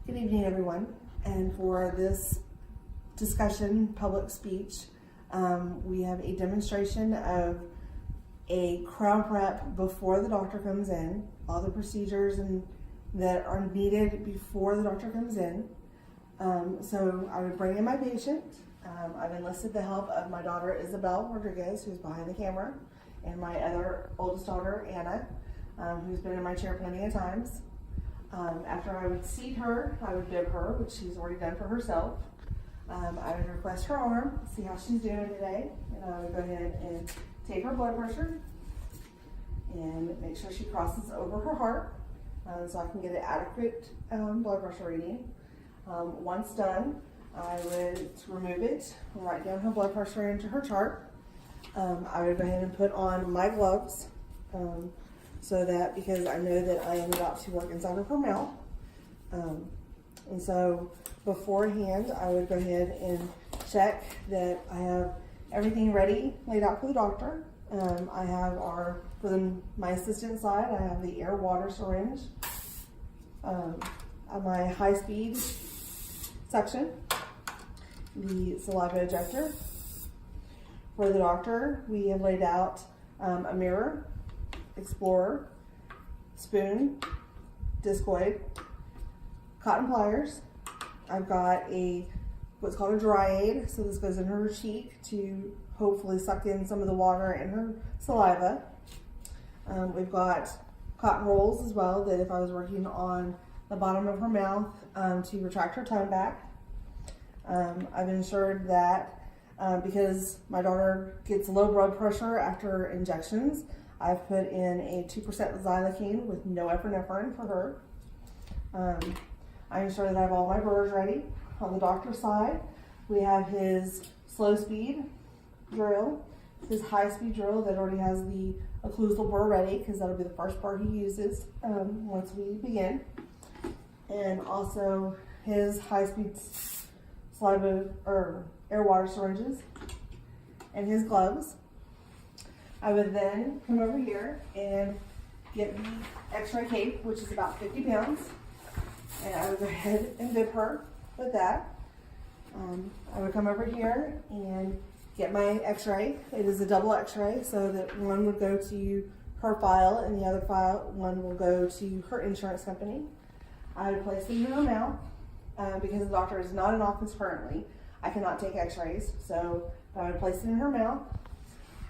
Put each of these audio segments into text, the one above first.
Good evening, everyone. And for this discussion, public speech, we have a demonstration of a crown prep before the doctor comes in, all the procedures that are needed before the doctor comes in. So I would bring in my patient. I've enlisted the help of my daughter, Isabel Rodriguez, who's behind the camera, and my other oldest daughter, Anna, who's been in my chair plenty of times. After I would seat her, I would bib her, which she's already done for herself. I would request her arm, see how she's doing today, and I would go ahead and take her blood pressure and make sure she crosses over her heart so I can get an adequate blood pressure reading. Once done, I would remove it, write down her blood pressure into her chart. I would go ahead and put on my gloves so that, because I know that I am about to work inside of her mouth. And so beforehand, I would go ahead and check that I have everything ready, laid out for the doctor. I have my assistant side, I have the air water syringe, on my high speed section, the saliva ejector. For the doctor, we have laid out a mirror, explorer, spoon, discoid, cotton pliers. I've got what's called a dry aid, so this goes in her cheek to hopefully suck in some of the water in her saliva. We've got cotton rolls as well, that if I was working on the bottom of her mouth to retract her tongue back. I've ensured that because my daughter gets low blood pressure after injections, I've put in a 2% xylocaine with no epinephrine for her. I ensure that I have all my burrs ready. On the doctor's side, we have his slow speed drill, his high speed drill that already has the occlusal burr ready, because that'll be the first burr he uses once we begin. And also his high speed saliva or air water syringes and his gloves. I would then come over here and get the x-ray tape, which is about 50 pounds. And I would go ahead and bib her with that. I would come over here and get my x-ray. It is a double x-ray, so that one would go to her file and the other one will go to her insurance company. I would place it in her mouth. Because the doctor is not in office currently, I cannot take x-rays. So I would place it in her mouth.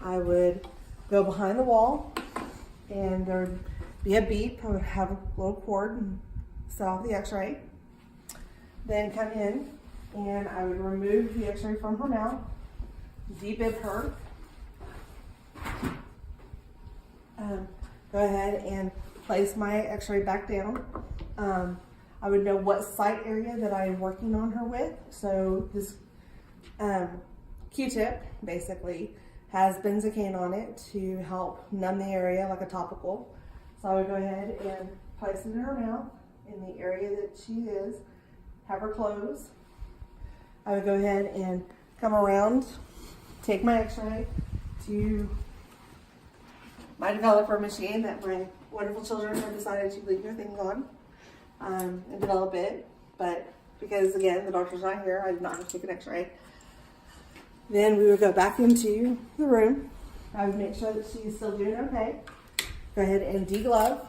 I would go behind the wall and there would be a beep. I would have a little cord and set off the x-ray. Then come in and I would remove the x-ray from her mouth, debib her. Go ahead and place my x-ray back down. I would know what site area that I am working on her with. So this Q-tip basically has benzocaine on it to help numb the area like a topical. So I would go ahead and place it in her mouth in the area that she is, have her close. I would go ahead and come around, take my x-ray to my developer machine that my wonderful children have decided to leave their things on. And develop it, but because again the doctor's not here, I did not have to take an x-ray. Then we would go back into the room. I would make sure that she's still doing okay. Go ahead and deglove.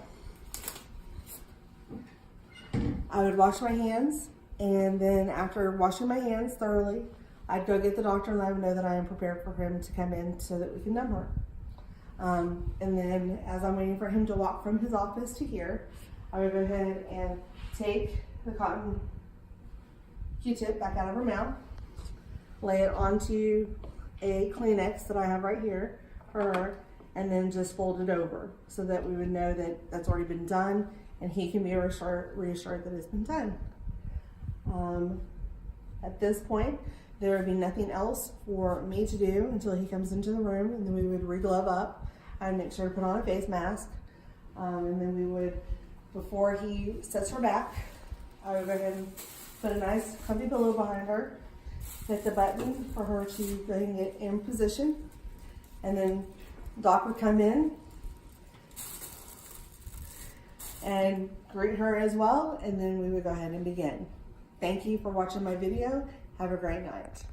I would wash my hands, and then after washing my hands thoroughly, I'd go get the doctor and let him know that I am prepared for him to come in so that we can numb her. And then as I'm waiting for him to walk from his office to here, I would go ahead and take the cotton Q-tip back out of her mouth, lay it onto a Kleenex that I have right here for her, and then just fold it over so that we would know that that's already been done and he can be reassured that it's been done. At this point, there would be nothing else for me to do until he comes into the room, and then we would re-glove up. I'd make sure to put on a face mask, and then we would, before he sets her back, I would go ahead and put a nice comfy pillow behind her, hit the button for her to go ahead and get in position, and then Doc would come in and greet her as well, and then we would go ahead and begin. Thank you for watching my video. Have a great night.